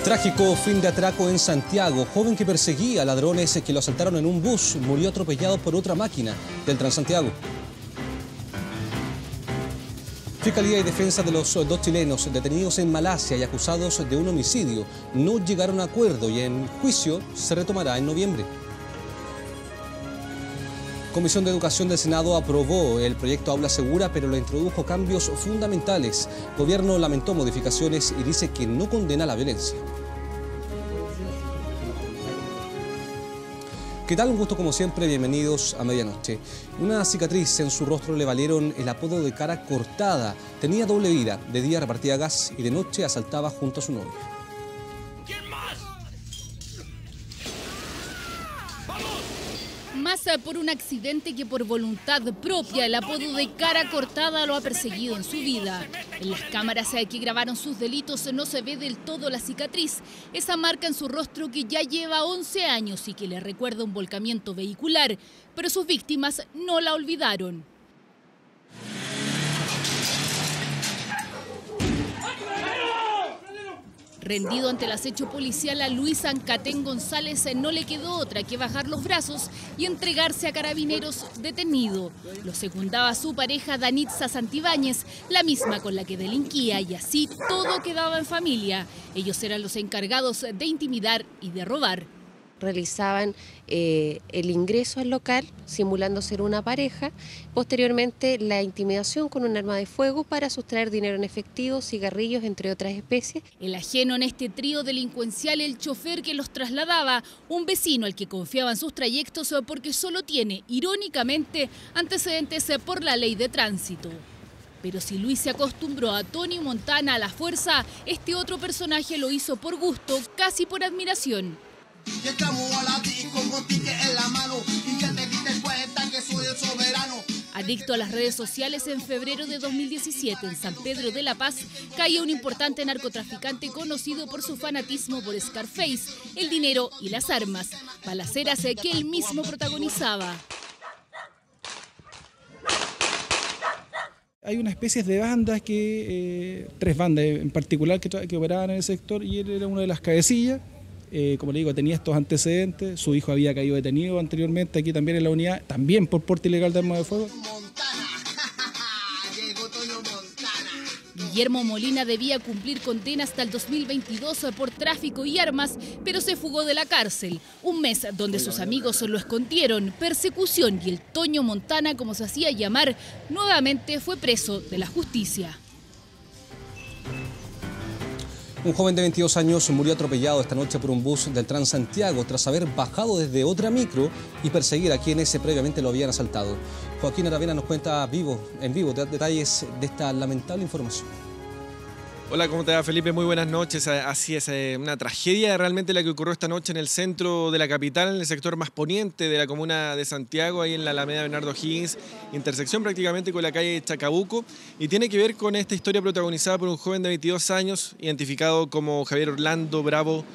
Trágico fin de atraco en Santiago. Joven que perseguía a ladrones que lo asaltaron en un bus murió atropellado por otra máquina del Transantiago. Fiscalía y defensa de los dos chilenos detenidos en Malasia y acusados de un homicidio no llegaron a acuerdo y el juicio se retomará en noviembre. Comisión de Educación del Senado aprobó el proyecto Aula Segura, pero le introdujo cambios fundamentales. Gobierno lamentó modificaciones y dice que no condena la violencia. ¿Qué tal? Un gusto como siempre, bienvenidos a Medianoche. Una cicatriz en su rostro le valieron el apodo de cara cortada. Tenía doble vida, de día repartía gas y de noche asaltaba junto a su novia. Más por un accidente que por voluntad propia, el apodo de cara cortada lo ha perseguido en su vida. En las cámaras que grabaron sus delitos no se ve del todo la cicatriz, esa marca en su rostro que ya lleva 11 años y que le recuerda un volcamiento vehicular, pero sus víctimas no la olvidaron. Rendido ante el acecho policial, a Luis Ancatén González no le quedó otra que bajar los brazos y entregarse a carabineros detenido. Lo secundaba su pareja Danitza Santibáñez, la misma con la que delinquía, y así todo quedaba en familia. Ellos eran los encargados de intimidar y de robar. Realizaban el ingreso al local simulando ser una pareja, posteriormente la intimidación con un arma de fuego para sustraer dinero en efectivo, cigarrillos, entre otras especies. El ajeno en este trío delincuencial, el chofer que los trasladaba, un vecino al que confiaba en sus trayectos porque solo tiene, irónicamente, antecedentes por la ley de tránsito. Pero si Luis se acostumbró a Tony Montana a la fuerza, este otro personaje lo hizo por gusto, casi por admiración. Adicto a las redes sociales, en febrero de 2017 en San Pedro de la Paz caía un importante narcotraficante conocido por su fanatismo por Scarface, el dinero y las armas, balaceras que él mismo protagonizaba. Hay una especie de bandas tres bandas en particular que operaban en el sector, y él era una de las cabecillas. Como le digo, tenía estos antecedentes, su hijo había caído detenido anteriormente aquí también en la unidad, también por porte ilegal de arma de fuego. Guillermo Molina debía cumplir condena hasta el 2022 por tráfico y armas, pero se fugó de la cárcel. Un mes donde sus amigos lo escondieron, persecución, y el Toño Montana, como se hacía llamar, nuevamente fue preso de la justicia. Un joven de 22 años murió atropellado esta noche por un bus del Transantiago tras haber bajado desde otra micro y perseguir a quienes previamente lo habían asaltado. Joaquín Aravena nos cuenta en vivo detalles de esta lamentable información. Hola, ¿cómo te va, Felipe? Muy buenas noches. Así es, una tragedia realmente la que ocurrió esta noche en el centro de la capital, en el sector más poniente de la comuna de Santiago, ahí en la Alameda Bernardo Higgins, intersección prácticamente con la calle Chacabuco, y tiene que ver con esta historia protagonizada por un joven de 22 años, identificado como Javier Orlando Bravo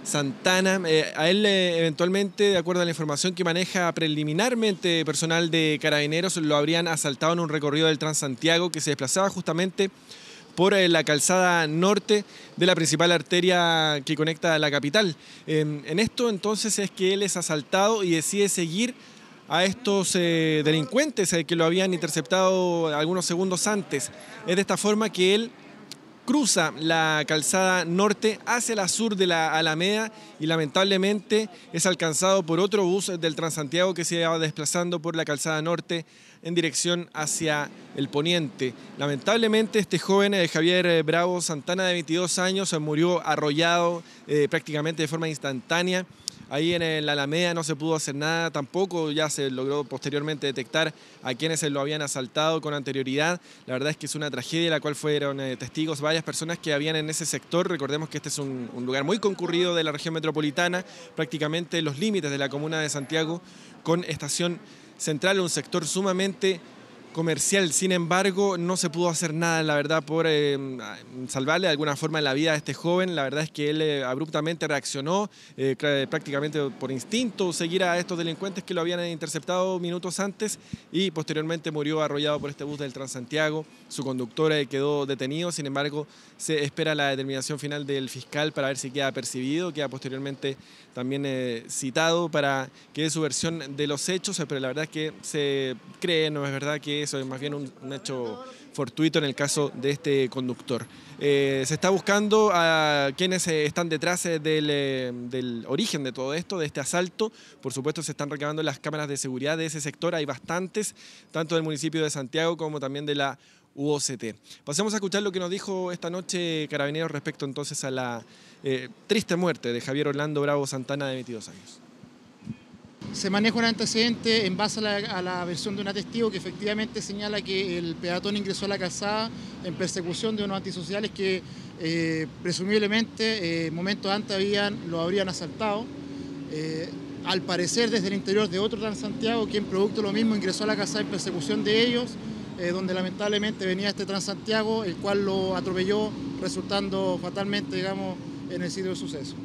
Santana. A él eventualmente, de acuerdo a la información que maneja preliminarmente personal de Carabineros, lo habrían asaltado en un recorrido del Transantiago que se desplazaba justamente por la calzada norte de la principal arteria que conecta a la capital. En esto entonces es que él es asaltado y decide seguir a estos delincuentes que lo habían interceptado algunos segundos antes. Es de esta forma que él cruza la calzada norte hacia la sur de la Alameda y lamentablemente es alcanzado por otro bus del Transantiago que se va desplazando por la calzada norte en dirección hacia el poniente. Lamentablemente este joven, Javier Bravo Santana, de 22 años, murió arrollado prácticamente de forma instantánea. Ahí en la Alameda no se pudo hacer nada tampoco, ya se logró posteriormente detectar a quienes lo habían asaltado con anterioridad. La verdad es que es una tragedia la cual fueron testigos varias personas que habían en ese sector. Recordemos que este es un lugar muy concurrido de la región metropolitana, prácticamente los límites de la comuna de Santiago con Estación Central, un sector sumamente comercial. Sin embargo, no se pudo hacer nada, la verdad, por salvarle de alguna forma la vida a este joven. La verdad es que él abruptamente reaccionó, prácticamente por instinto, seguir a estos delincuentes que lo habían interceptado minutos antes y posteriormente murió arrollado por este bus del Transantiago. Su conductor quedó detenido, sin embargo, se espera la determinación final del fiscal para ver si queda percibido, queda posteriormente también citado para que dé su versión de los hechos, pero la verdad es que se cree, no es verdad, que eso es más bien un hecho fortuito en el caso de este conductor. Se está buscando a quienes están detrás del origen de todo esto, de este asalto. Por supuesto, se están recabando las cámaras de seguridad de ese sector, hay bastantes, tanto del municipio de Santiago como también de la UOCT. Pasemos a escuchar lo que nos dijo esta noche Carabineros respecto entonces a la triste muerte de Javier Orlando Bravo Santana, de 22 años. Se maneja un antecedente en base a la versión de un testigo que efectivamente señala que el peatón ingresó a la calzada en persecución de unos antisociales que presumiblemente momentos antes lo habrían asaltado. Al parecer desde el interior de otro Transantiago, quien producto de lo mismo ingresó a la calzada en persecución de ellos, donde lamentablemente venía este Transantiago, el cual lo atropelló, resultando fatalmente, digamos, en el sitio del suceso.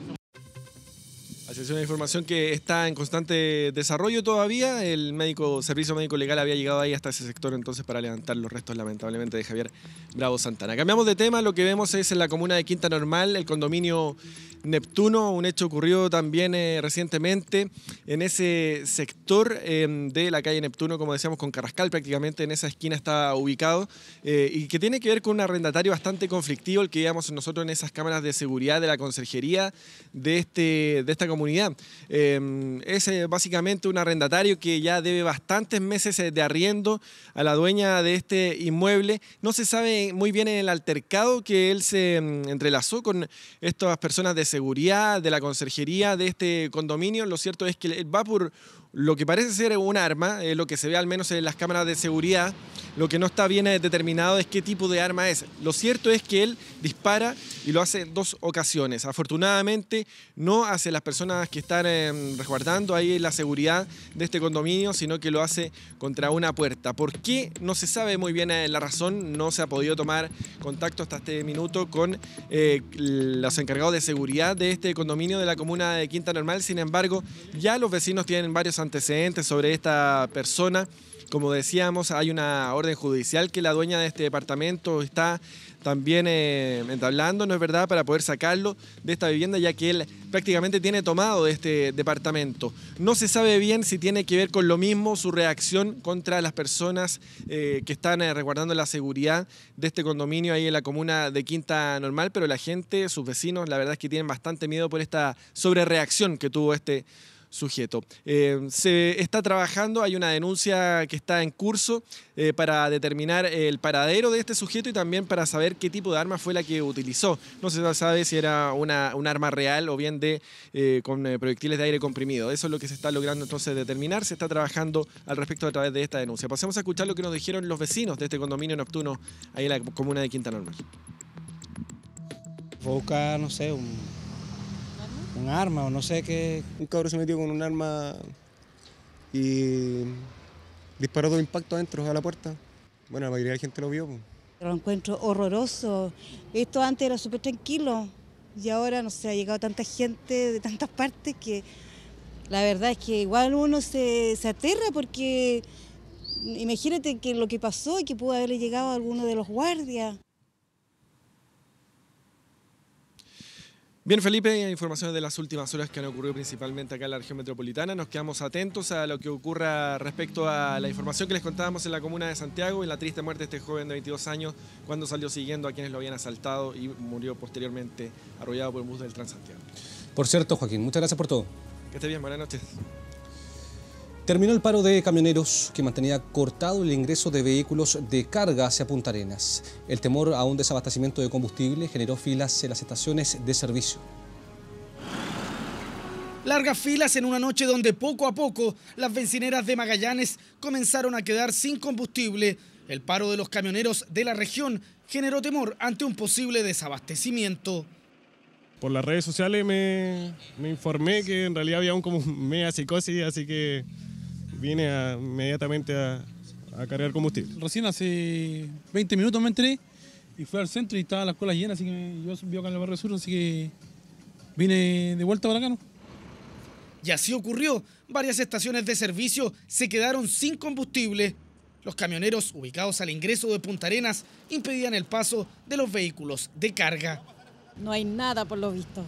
Así es, una información que está en constante desarrollo todavía. El servicio médico legal había llegado ahí hasta ese sector entonces para levantar los restos, lamentablemente, de Javier Bravo Santana. Cambiamos de tema, lo que vemos es en la comuna de Quinta Normal, el condominio Neptuno, un hecho ocurrió también recientemente en ese sector de la calle Neptuno, como decíamos, con Carrascal, prácticamente en esa esquina está ubicado, y que tiene que ver con un arrendatario bastante conflictivo, el que veíamos nosotros en esas cámaras de seguridad de la conserjería de esta comunidad. Es básicamente un arrendatario que ya debe bastantes meses de arriendo a la dueña de este inmueble. No se sabe muy bien en el altercado que él se entrelazó con estas personas de seguridad, de la conserjería de este condominio. Lo cierto es que él va por lo que parece ser un arma, lo que se ve al menos en las cámaras de seguridad. Lo que no está bien determinado es qué tipo de arma es. Lo cierto es que él dispara y lo hace en 2 ocasiones. Afortunadamente no hacia las personas que están resguardando ahí la seguridad de este condominio, sino que lo hace contra una puerta. ¿Por qué? No se sabe muy bien la razón. No se ha podido tomar contacto hasta este minuto con los encargados de seguridad de este condominio de la comuna de Quinta Normal. Sin embargo, ya los vecinos tienen varios antecedentes sobre esta persona. Como decíamos, hay una orden judicial que la dueña de este departamento está también entablando, ¿no es verdad?, para poder sacarlo de esta vivienda, ya que él prácticamente tiene tomado de este departamento. No se sabe bien si tiene que ver con lo mismo su reacción contra las personas que están resguardando la seguridad de este condominio ahí en la comuna de Quinta Normal, pero la gente, sus vecinos, la verdad es que tienen bastante miedo por esta sobrereacción que tuvo este sujeto. Se está trabajando, hay una denuncia que está en curso para determinar el paradero de este sujeto y también para saber qué tipo de arma fue la que utilizó. No se sabe si era un arma real o bien con proyectiles de aire comprimido. Eso es lo que se está logrando entonces determinar. Se está trabajando al respecto a través de esta denuncia. Pasemos a escuchar lo que nos dijeron los vecinos de este condominio Neptuno ahí en la comuna de Quinta Normal. Fue a buscar, no sé, un arma o no sé qué. Un cabro se metió con un arma y disparó 2 impactos adentro a la puerta. Bueno, la mayoría de la gente lo vio. Lo encuentro horroroso. Esto antes era súper tranquilo y ahora, no sé, ha llegado tanta gente de tantas partes que la verdad es que igual uno se aterra porque imagínate que lo que pasó y que pudo haberle llegado a alguno de los guardias. Bien, Felipe, informaciones de las últimas horas que han ocurrido principalmente acá en la región metropolitana. Nos quedamos atentos a lo que ocurra respecto a la información que les contábamos en la comuna de Santiago y la triste muerte de este joven de 22 años cuando salió siguiendo a quienes lo habían asaltado y murió posteriormente arrollado por un bus del Transantiago. Por cierto, Joaquín, muchas gracias por todo. Que esté bien, buenas noches. Terminó el paro de camioneros que mantenía cortado el ingreso de vehículos de carga hacia Punta Arenas. El temor a un desabastecimiento de combustible generó filas en las estaciones de servicio. Largas filas en una noche donde poco a poco las bencineras de Magallanes comenzaron a quedar sin combustible. El paro de los camioneros de la región generó temor ante un posible desabastecimiento. Por las redes sociales me informé que en realidad había como media psicosis, así que vine inmediatamente a a cargar combustible. Recién hace 20 minutos me enteré y fui al centro y estaba la cola llena, así que yo vivo acá en el barrio sur, así que vine de vuelta para acá, ¿no? Y así ocurrió. Varias estaciones de servicio se quedaron sin combustible. Los camioneros ubicados al ingreso de Punta Arenas impedían el paso de los vehículos de carga. No hay nada por lo visto.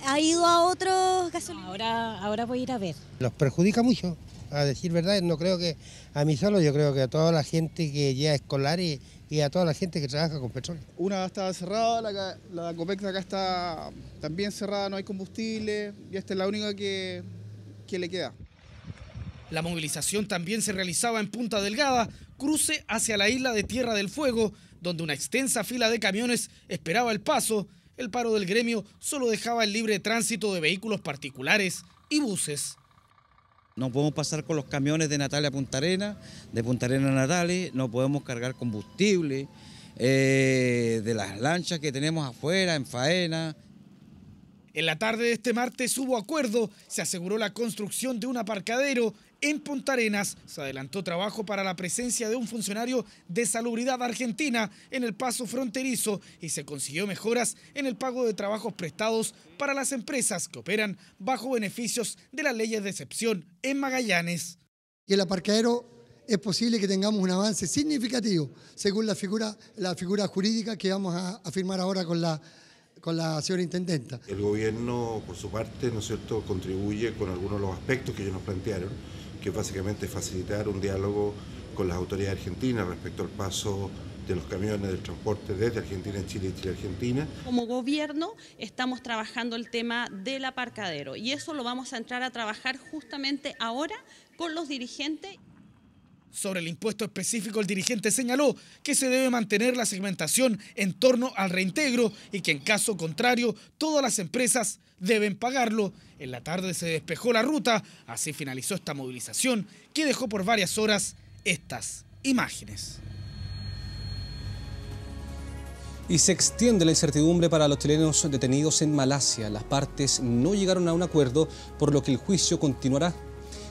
¿Ha ido a otros gasolineros? Ahora voy a ir a ver. Los perjudica mucho, a decir verdad. No creo que a mí solo, yo creo que a toda la gente que llega a escolar y a toda la gente que trabaja con petróleo. Una está cerrada, la Copec de acá está también cerrada, no hay combustible y esta es la única que le queda. La movilización también se realizaba en Punta Delgada, cruce hacia la isla de Tierra del Fuego, donde una extensa fila de camiones esperaba el paso. El paro del gremio solo dejaba el libre tránsito de vehículos particulares y buses. No podemos pasar con los camiones de Natales a Punta Arenas, de Punta Arenas a Natales, no podemos cargar combustible, de las lanchas que tenemos afuera, en faena. En la tarde de este martes hubo acuerdo, se aseguró la construcción de un aparcadero en Punta Arenas. Se adelantó trabajo para la presencia de un funcionario de Salubridad Argentina en el paso fronterizo y se consiguió mejoras en el pago de trabajos prestados para las empresas que operan bajo beneficios de las leyes de excepción en Magallanes. Y el aparcadero es posible que tengamos un avance significativo según la figura jurídica que vamos a firmar ahora con la señora intendenta. El gobierno, por su parte, ¿no es cierto?, contribuye con algunos de los aspectos que ellos nos plantearon, que es básicamente facilitar un diálogo con las autoridades argentinas respecto al paso de los camiones del transporte desde Argentina en Chile y Chile a Argentina. Como gobierno estamos trabajando el tema del aparcadero y eso lo vamos a entrar a trabajar justamente ahora con los dirigentes. Sobre el impuesto específico, el dirigente señaló que se debe mantener la segmentación en torno al reintegro y que en caso contrario todas las empresas deben pagarlo. En la tarde se despejó la ruta, así finalizó esta movilización que dejó por varias horas estas imágenes. Y se extiende la incertidumbre para los chilenos detenidos en Malasia. Las partes no llegaron a un acuerdo, por lo que el juicio continuará.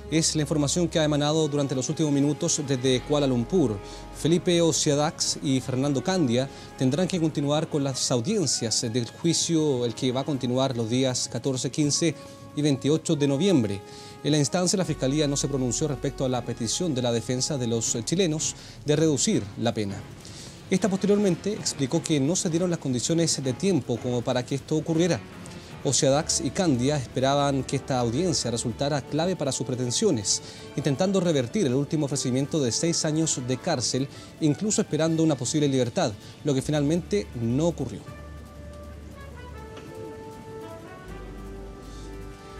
Es la información que ha emanado durante los últimos minutos desde Kuala Lumpur. Felipe Ociadax y Fernando Candia tendrán que continuar con las audiencias del juicio, el que va a continuar los días 14, 15 y 28 de noviembre. En la instancia, la Fiscalía no se pronunció respecto a la petición de la defensa de los chilenos de reducir la pena. Esta posteriormente explicó que no se dieron las condiciones de tiempo como para que esto ocurriera. Ociadax y Candia esperaban que esta audiencia resultara clave para sus pretensiones, intentando revertir el último ofrecimiento de 6 años de cárcel, incluso esperando una posible libertad, lo que finalmente no ocurrió.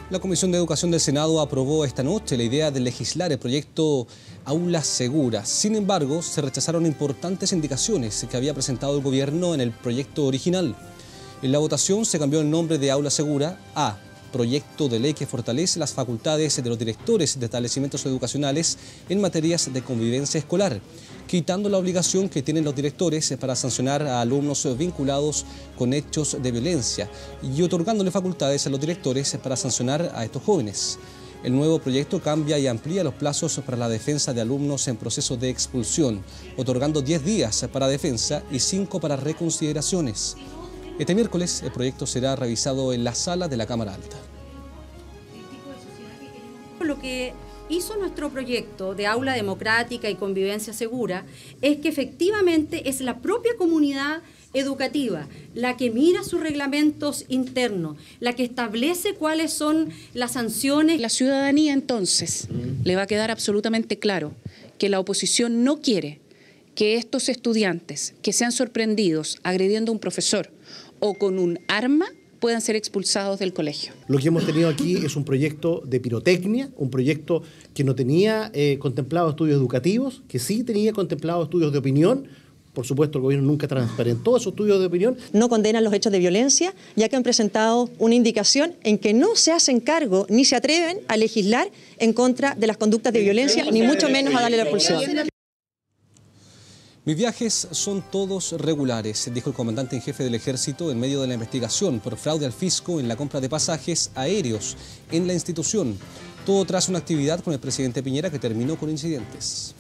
La Comisión de Educación del Senado aprobó esta noche la idea de legislar el proyecto Aula Segura. Sin embargo, se rechazaron importantes indicaciones que había presentado el gobierno en el proyecto original. En la votación se cambió el nombre de Aula Segura a Proyecto de Ley que fortalece las facultades de los directores de establecimientos educacionales en materias de convivencia escolar, quitando la obligación que tienen los directores para sancionar a alumnos vinculados con hechos de violencia y otorgándole facultades a los directores para sancionar a estos jóvenes. El nuevo proyecto cambia y amplía los plazos para la defensa de alumnos en proceso de expulsión, otorgando 10 días para defensa y 5 para reconsideraciones. Este miércoles el proyecto será revisado en la sala de la Cámara Alta. Lo que hizo nuestro proyecto de aula democrática y convivencia segura es que efectivamente es la propia comunidad educativa la que mira sus reglamentos internos, la que establece cuáles son las sanciones. La ciudadanía entonces le va a quedar absolutamente claro que la oposición no quiere que estos estudiantes que sean sorprendidos agrediendo a un profesor o con un arma puedan ser expulsados del colegio. Lo que hemos tenido aquí es un proyecto de pirotecnia, un proyecto que no tenía contemplado estudios educativos, que sí tenía contemplado estudios de opinión. Por supuesto, el gobierno nunca transparentó esos estudios de opinión. No condenan los hechos de violencia, ya que han presentado una indicación en que no se hacen cargo ni se atreven a legislar en contra de las conductas de violencia, ni mucho menos a darle la pulsión. Mis viajes son todos regulares, dijo el comandante en jefe del Ejército en medio de la investigación por fraude al fisco en la compra de pasajes aéreos en la institución. Todo tras una actividad con el presidente Piñera que terminó con incidentes.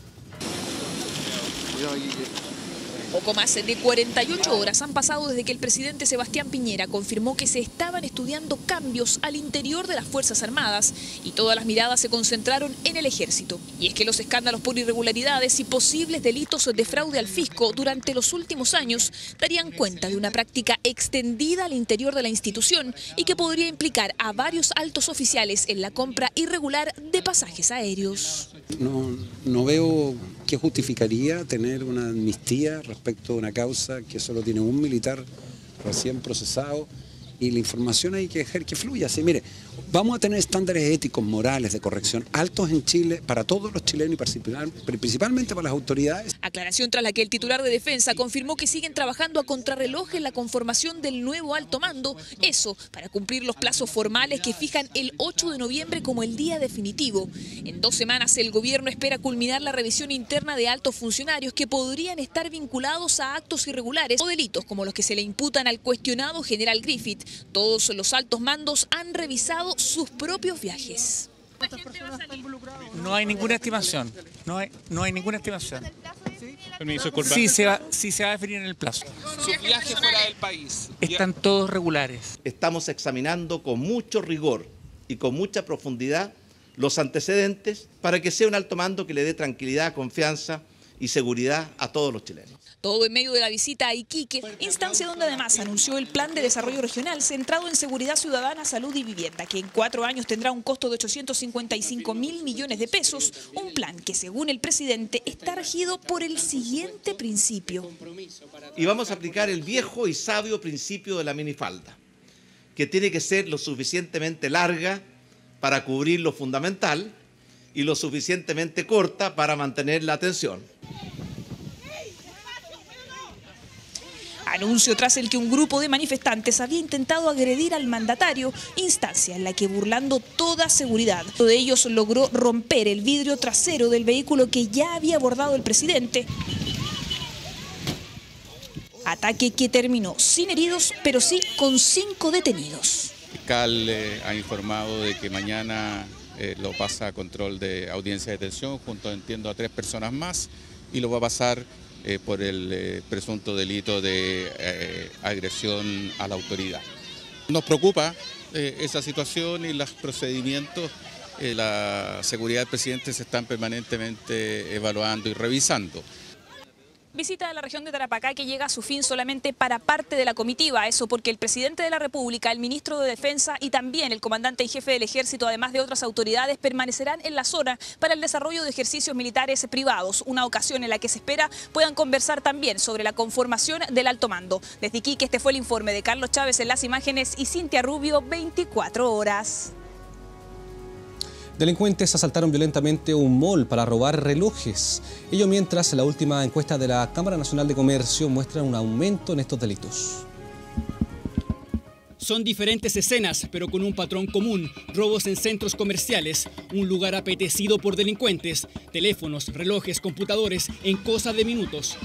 Poco más de 48 horas han pasado desde que el presidente Sebastián Piñera confirmó que se estaban estudiando cambios al interior de las Fuerzas Armadas y todas las miradas se concentraron en el ejército. Y es que los escándalos por irregularidades y posibles delitos de fraude al fisco durante los últimos años darían cuenta de una práctica extendida al interior de la institución y que podría implicar a varios altos oficiales en la compra irregular de pasajes aéreos. No veo qué justificaría tener una amnistía respecto a una causa que solo tiene un militar recién procesado y la información hay que dejar que fluya. Así, mire, vamos a tener estándares éticos, morales, de corrección altos en Chile para todos los chilenos y principalmente para las autoridades. Aclaración tras la que el titular de Defensa confirmó que siguen trabajando a contrarreloj en la conformación del nuevo alto mando, eso para cumplir los plazos formales que fijan el 8 de noviembre como el día definitivo. En 2 semanas el gobierno espera culminar la revisión interna de altos funcionarios que podrían estar vinculados a actos irregulares o delitos como los que se le imputan al cuestionado general Griffith. Todos los altos mandos han revisado sus propios viajes. No hay ninguna estimación, no hay ninguna estimación. Permiso, disculpa. Sí se va a definir en el plazo. Sus viajes fuera del país. Están todos regulares. Estamos examinando con mucho rigor y con mucha profundidad los antecedentes para que sea un alto mando que le dé tranquilidad, confianza y seguridad a todos los chilenos. Todo en medio de la visita a Iquique, instancia donde además anunció el plan de desarrollo regional centrado en seguridad ciudadana, salud y vivienda, que en 4 años tendrá un costo de 855.000 millones de pesos, un plan que según el presidente está regido por el siguiente principio. Y vamos a aplicar el viejo y sabio principio de la minifalda, que tiene que ser lo suficientemente larga para cubrir lo fundamental y lo suficientemente corta para mantener la atención. Anuncio tras el que un grupo de manifestantes había intentado agredir al mandatario, instancia en la que, burlando toda seguridad, uno de ellos logró romper el vidrio trasero del vehículo que ya había abordado el presidente. Ataque que terminó sin heridos, pero sí con 5 detenidos. El fiscal ha informado de que mañana lo pasa a control de audiencia de detención junto, entiendo, a 3 personas más y lo va a pasar por el presunto delito de agresión a la autoridad. Nos preocupa esa situación y los procedimientos. La seguridad del presidente se están permanentemente evaluando y revisando. Visita de la región de Tarapacá que llega a su fin solamente para parte de la comitiva, eso porque el presidente de la República, el ministro de Defensa y también el comandante en jefe del Ejército, además de otras autoridades, permanecerán en la zona para el desarrollo de ejercicios militares privados, una ocasión en la que se espera puedan conversar también sobre la conformación del alto mando. Desde Iquique, este fue el informe de Carlos Chávez en las imágenes y Cintia Rubio, 24 horas. Delincuentes asaltaron violentamente un mall para robar relojes. Ello mientras la última encuesta de la Cámara Nacional de Comercio muestra un aumento en estos delitos. Son diferentes escenas, pero con un patrón común: robos en centros comerciales, un lugar apetecido por delincuentes, teléfonos, relojes, computadores, en cosa de minutos.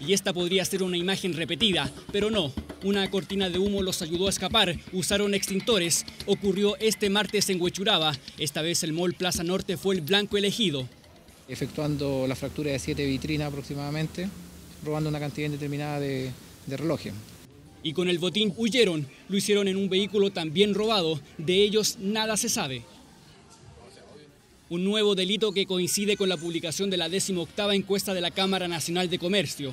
Y esta podría ser una imagen repetida, pero no. Una cortina de humo los ayudó a escapar, usaron extintores. Ocurrió este martes en Huechuraba. Esta vez el Mall Plaza Norte fue el blanco elegido. Efectuando la fractura de 7 vitrinas aproximadamente, robando una cantidad indeterminada de relojes. Y con el botín huyeron, lo hicieron en un vehículo también robado. De ellos nada se sabe. Un nuevo delito que coincide con la publicación de la 18ª encuesta de la Cámara Nacional de Comercio.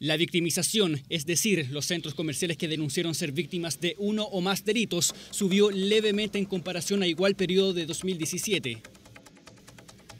La victimización, es decir, los centros comerciales que denunciaron ser víctimas de uno o más delitos, subió levemente en comparación a igual periodo de 2017.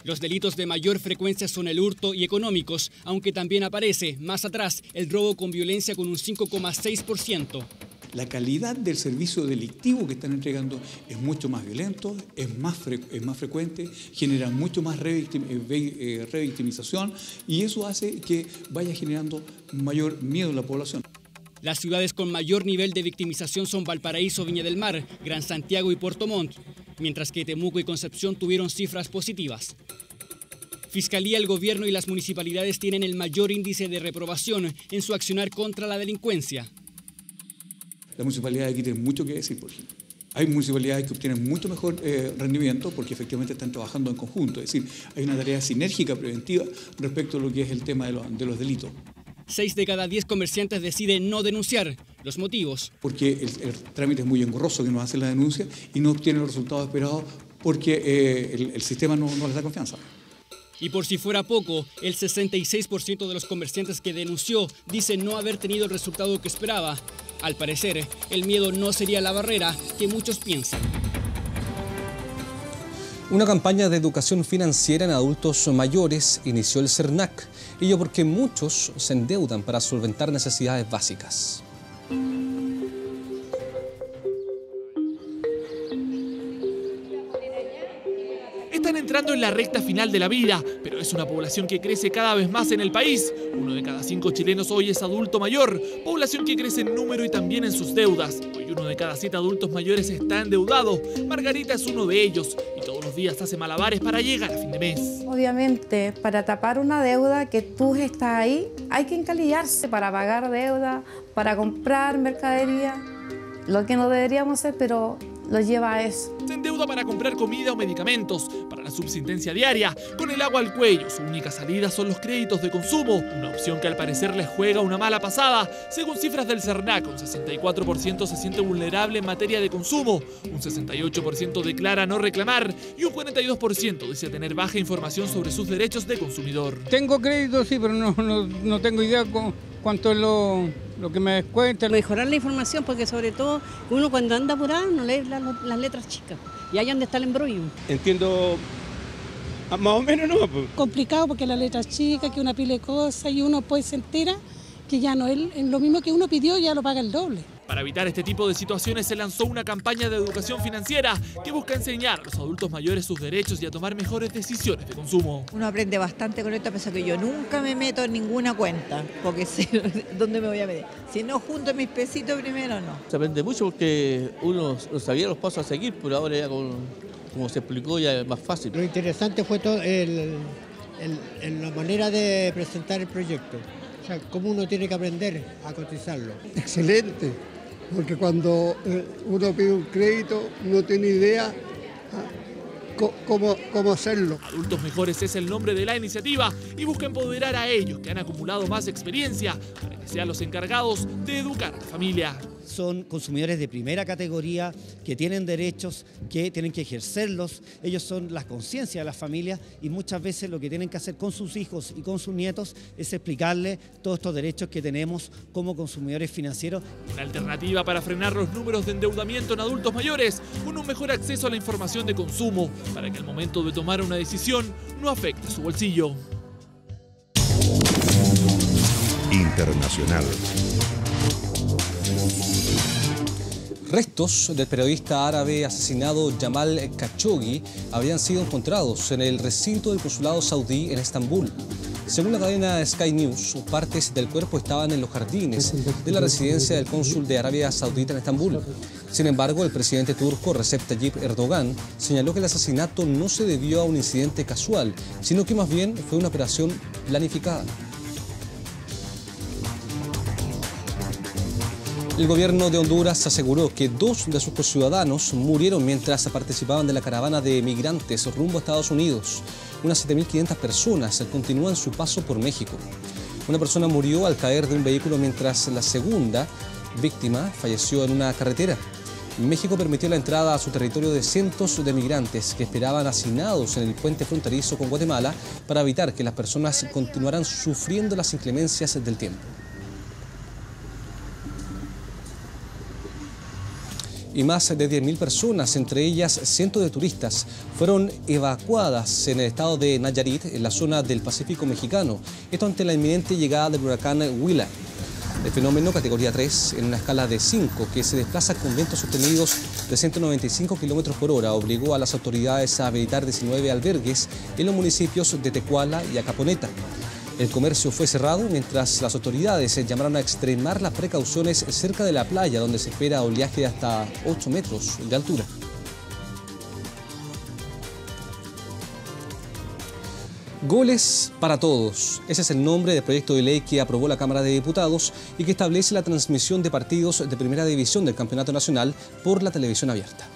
Los delitos de mayor frecuencia son el hurto y económicos, aunque también aparece, más atrás, el robo con violencia con un 5,6%. La calidad del servicio delictivo que están entregando es mucho más violento, es más frecuente, genera mucho más revictimización y eso hace que vaya generando mayor miedo en la población. Las ciudades con mayor nivel de victimización son Valparaíso, Viña del Mar, Gran Santiago y Puerto Montt, mientras que Temuco y Concepción tuvieron cifras positivas. Fiscalía, el gobierno y las municipalidades tienen el mayor índice de reprobación en su accionar contra la delincuencia. La municipalidad aquí tiene mucho que decir, por ejemplo. Hay municipalidades que obtienen mucho mejor rendimiento porque efectivamente están trabajando en conjunto. Es decir, hay una tarea sinérgica preventiva respecto a lo que es el tema de los delitos. 6 de cada 10 comerciantes deciden no denunciar. Los motivos. Porque el trámite es muy engorroso que nos hace la denuncia y no obtiene los resultados esperados porque el sistema no les da confianza. Y por si fuera poco, el 66% de los comerciantes que denunció dice no haber tenido el resultado que esperaba. Al parecer, el miedo no sería la barrera que muchos piensan. Una campaña de educación financiera en adultos mayores inició el CERNAC, ello porque muchos se endeudan para solventar necesidades básicas. Están entrando en la recta final de la vida, pero es una población que crece cada vez más en el país. 1 de cada 5 chilenos hoy es adulto mayor, población que crece en número y también en sus deudas. Hoy 1 de cada 7 adultos mayores está endeudado. Margarita es uno de ellos y todos los días hace malabares para llegar a fin de mes. Obviamente, para tapar una deuda que tú estás ahí, hay que encalillarse para pagar deuda, para comprar mercadería, lo que no deberíamos hacer, pero lo lleva a eso. Se endeuda para comprar comida o medicamentos, para la subsistencia diaria, con el agua al cuello. Su única salida son los créditos de consumo, una opción que al parecer les juega una mala pasada. Según cifras del CERNAC, un 64% se siente vulnerable en materia de consumo, un 68% declara no reclamar y un 42% dice tener baja información sobre sus derechos de consumidor. Tengo crédito, sí, pero no tengo idea cuánto es lo que me descuentan. Mejorar la información porque sobre todo uno cuando anda apurado no lee las letras chicas y ahí donde está el embrollo. Entiendo más o menos, ¿no? Complicado porque la letra chica, que una pila de cosas y uno pues se entera que ya no es lo mismo que uno pidió, ya lo paga el doble. Para evitar este tipo de situaciones se lanzó una campaña de educación financiera que busca enseñar a los adultos mayores sus derechos y a tomar mejores decisiones de consumo. Uno aprende bastante con esto, a pesar que yo nunca me meto en ninguna cuenta, porque sé dónde me voy a meter. Si no junto mis pesitos primero, no. Se aprende mucho porque uno no sabía los pasos a seguir, pero ahora ya como se explicó ya es más fácil. Lo interesante fue todo la manera de presentar el proyecto. O sea, cómo uno tiene que aprender a cotizarlo. Excelente, porque cuando uno pide un crédito no tiene idea cómo hacerlo. Adultos Mejores es el nombre de la iniciativa y busca empoderar a ellos que han acumulado más experiencia para que sean los encargados de educar a la familia. Son consumidores de primera categoría que tienen derechos, que tienen que ejercerlos. Ellos son la conciencia de las familias y muchas veces lo que tienen que hacer con sus hijos y con sus nietos es explicarles todos estos derechos que tenemos como consumidores financieros. Una alternativa para frenar los números de endeudamiento en adultos mayores con un mejor acceso a la información de consumo para que al momento de tomar una decisión no afecte su bolsillo. Internacional. Restos del periodista árabe asesinado Jamal Khashoggi habían sido encontrados en el recinto del consulado saudí en Estambul. Según la cadena Sky News, partes del cuerpo estaban en los jardines de la residencia del cónsul de Arabia Saudita en Estambul. Sin embargo, el presidente turco Recep Tayyip Erdogan señaló que el asesinato no se debió a un incidente casual, sino que más bien fue una operación planificada. El gobierno de Honduras aseguró que 2 de sus ciudadanos murieron mientras participaban de la caravana de migrantes rumbo a Estados Unidos. Unas 7.500 personas continúan su paso por México. Una persona murió al caer de un vehículo mientras la segunda víctima falleció en una carretera. México permitió la entrada a su territorio de cientos de migrantes que esperaban hacinados en el puente fronterizo con Guatemala para evitar que las personas continuaran sufriendo las inclemencias del tiempo. Y más de 10.000 personas, entre ellas cientos de turistas, fueron evacuadas en el estado de Nayarit, en la zona del Pacífico mexicano. Esto ante la inminente llegada del huracán Willa. El fenómeno categoría 3, en una escala de 5, que se desplaza con vientos sostenidos de 195 km por hora, obligó a las autoridades a habilitar 19 albergues en los municipios de Tecuala y Acaponeta. El comercio fue cerrado mientras las autoridades llamaron a extremar las precauciones cerca de la playa, donde se espera oleaje de hasta 8 metros de altura. Goles para todos. Ese es el nombre del proyecto de ley que aprobó la Cámara de Diputados y que establece la transmisión de partidos de primera división del Campeonato Nacional por la televisión abierta.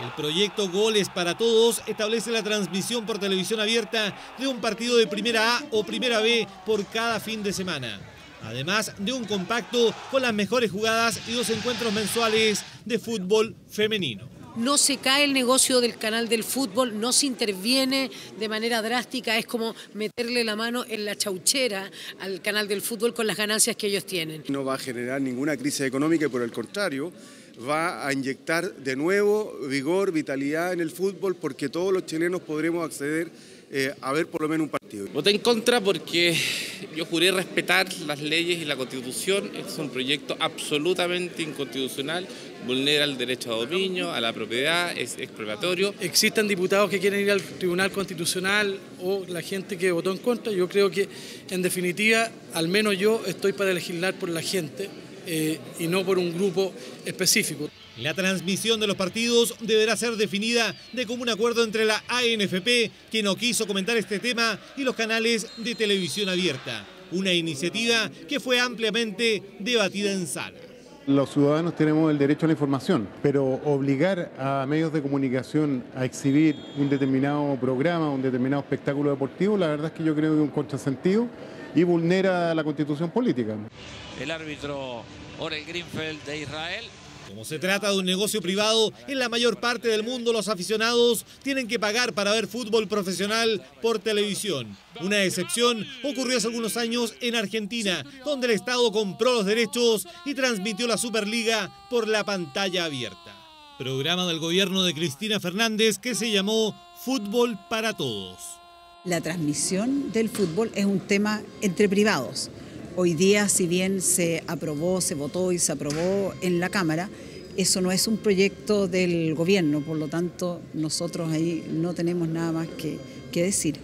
El proyecto Goles para Todos establece la transmisión por televisión abierta de un partido de Primera A o Primera B por cada fin de semana. Además de un compacto con las mejores jugadas y 2 encuentros mensuales de fútbol femenino. No se cae el negocio del canal del fútbol, no se interviene de manera drástica, es como meterle la mano en la chauchera al canal del fútbol con las ganancias que ellos tienen. No va a generar ninguna crisis económica y por el contrario va a inyectar de nuevo vigor, vitalidad en el fútbol porque todos los chilenos podremos acceder a ver por lo menos un partido. Voté en contra porque yo juré respetar las leyes y la Constitución. Es un proyecto absolutamente inconstitucional, vulnera el derecho a dominio, a la propiedad, es expropiatorio. Existen diputados que quieren ir al Tribunal Constitucional o la gente que votó en contra. Yo creo que, en definitiva, al menos yo estoy para legislar por la gente y no por un grupo específico. La transmisión de los partidos deberá ser definida de común acuerdo entre la ANFP, que no quiso comentar este tema, y los canales de televisión abierta. Una iniciativa que fue ampliamente debatida en sala. Los ciudadanos tenemos el derecho a la información, pero obligar a medios de comunicación a exhibir un determinado programa, un determinado espectáculo deportivo, la verdad es que yo creo que es un contrasentido y vulnera la Constitución política. El árbitro Orel Greenfeld de Israel. Como se trata de un negocio privado, en la mayor parte del mundo los aficionados tienen que pagar para ver fútbol profesional por televisión. Una excepción ocurrió hace algunos años en Argentina, donde el Estado compró los derechos y transmitió la Superliga por la pantalla abierta. Programa del gobierno de Cristina Fernández que se llamó Fútbol para Todos. La transmisión del fútbol es un tema entre privados. Hoy día, si bien se aprobó, se votó y se aprobó en la Cámara, eso no es un proyecto del gobierno, por lo tanto nosotros ahí no tenemos nada más que decir.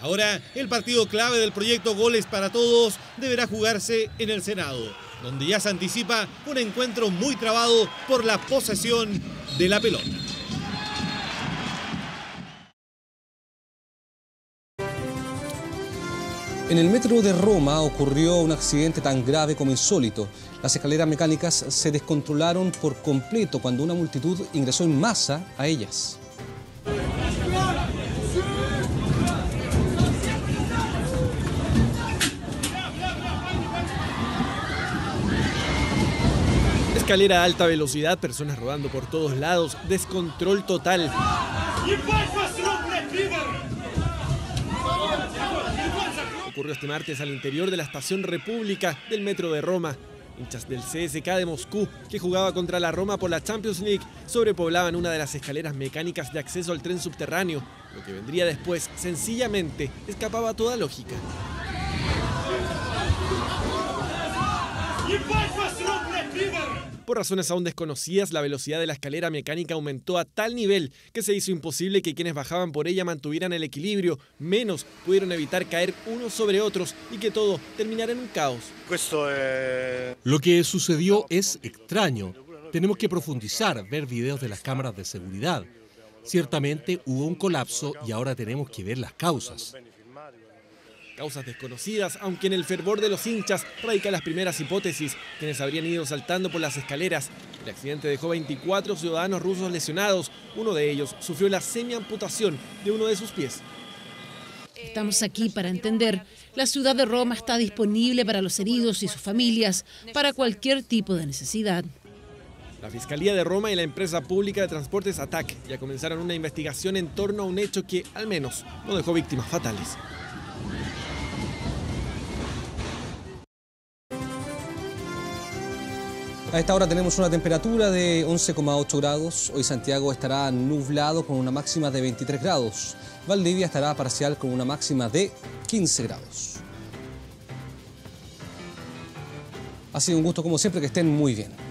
Ahora, el partido clave del proyecto Goles para Todos deberá jugarse en el Senado, donde ya se anticipa un encuentro muy trabado por la posesión de la pelota. En el metro de Roma ocurrió un accidente tan grave como insólito. Las escaleras mecánicas se descontrolaron por completo cuando una multitud ingresó en masa a ellas. Escalera a alta velocidad, personas rodando por todos lados, descontrol total. Ocurrió este martes al interior de la estación República del metro de Roma. Hinchas del CSK de Moscú, que jugaba contra la Roma por la Champions League, sobrepoblaban una de las escaleras mecánicas de acceso al tren subterráneo. Lo que vendría después, sencillamente, escapaba a toda lógica. Por razones aún desconocidas, la velocidad de la escalera mecánica aumentó a tal nivel que se hizo imposible que quienes bajaban por ella mantuvieran el equilibrio, menos pudieron evitar caer unos sobre otros y que todo terminara en un caos. Lo que sucedió es extraño. Tenemos que profundizar, ver videos de las cámaras de seguridad. Ciertamente hubo un colapso y ahora tenemos que ver las causas. Causas desconocidas, aunque en el fervor de los hinchas radican las primeras hipótesis, quienes habrían ido saltando por las escaleras. El accidente dejó 24 ciudadanos rusos lesionados. Uno de ellos sufrió la semiamputación de uno de sus pies. Estamos aquí para entender. La ciudad de Roma está disponible para los heridos y sus familias, para cualquier tipo de necesidad. La Fiscalía de Roma y la empresa pública de transportes ATAC ya comenzaron una investigación en torno a un hecho que, al menos, no dejó víctimas fatales. A esta hora tenemos una temperatura de 11,8 grados. Hoy Santiago estará nublado con una máxima de 23 grados. Valdivia estará parcial con una máxima de 15 grados. Ha sido un gusto como siempre, que estén muy bien.